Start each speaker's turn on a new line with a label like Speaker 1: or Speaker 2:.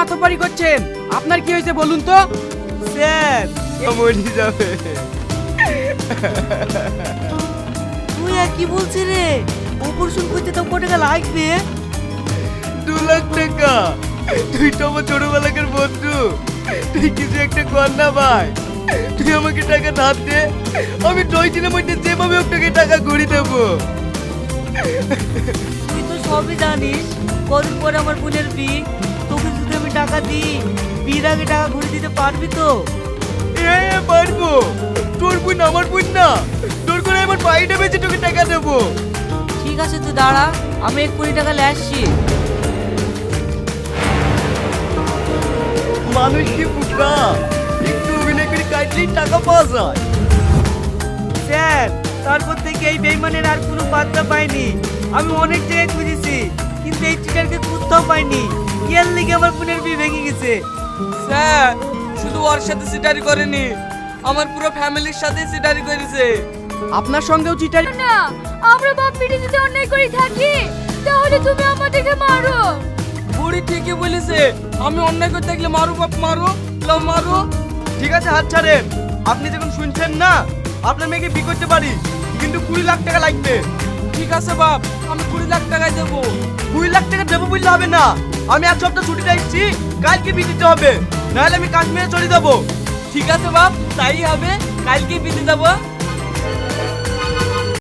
Speaker 1: মাতব্বরি করছেন? আপনার কি হয়েছে বলুন তো?
Speaker 2: স্যার মরে যাবে।
Speaker 3: তুই আর কি বলছিস রে? অপারেশন করতে তো কত টাকা লাগবে?
Speaker 2: 2 লাখ টাকা। তুই তো আমার ছোটবেলাকার বন্ধু, তুই কিছু একটা কর না ভাই। তুই আমাকে টাকা ধার দে, আমি 2 দিনের মধ্যে যেভাবে হোক তোকে টাকা ঘুরিয়ে দেবো।
Speaker 3: তুই তো সবই জানিস। কদিন পরে আমার বোনের বিয়ে, তোকে যদি আমি টাকা দিই, বিয়ের আগে টাকা ঘুরে দিতে পারবি তো?
Speaker 2: পারবো। তোর বোন আমার বোন না, তোর করে আমার পাইটা বেঁচে তোকে টাকা দেবো।
Speaker 3: ঠিক আছে তুই দাঁড়া, আমি 1 কোটি টাকা নিয়ে আসছি।
Speaker 2: মানুষ কি পুটরা, একটু অভিনয় করে কাটলেই টাকা পাওয়া যায়।
Speaker 3: স্যার, তারপর থেকে এই বেইমানের আর কোনো বার্তা পাইনি। আমি অনেক জায়গায় খুঁজেছি, কিন্তু এই চিটারকে কোথাও পাইনি। ইয়ার লেগে আমার বোনের বিয়ে ভেঙে গেছে।
Speaker 4: স্যার, শুধু ওর সাথে সিটারি করেনি, আমার পুরো ফ্যামিলির সাথে সিটারি করেছে।
Speaker 1: আপনার সঙ্গেও চিটারি?
Speaker 5: না, আমরা বাপ বেটি যদি অন্যায় করে থাকি তাহলে তুমি আমাদেরকে মারো।
Speaker 4: বুড়ি ঠিকই বলেছে, আমি অন্যায় করতে গেলে মারো বাপ মারো, লাও মারো।
Speaker 2: ঠিক আছে হাত ছাড়েন। আপনি যখন শুনছেন না, আপনার মেয়েকে বিয়ে করতে পারি, কিন্তু 20 লাখ টাকা লাগবে।
Speaker 4: ঠিক আছে বাপ, আমি 20 লাখ টাকা দেবো।
Speaker 2: 20 লাখ টাকা দেবো বললে হবে না। আমি 1 সপ্তাহ ছুটিতে এসেছি, কালকে বিয়ে দিতে হবে, নাহলে আমি কাশ্মীরে চলে যাবো।
Speaker 4: ঠিক আছে বাপ, তাই হবে, কালকে বিয়ে দেবো।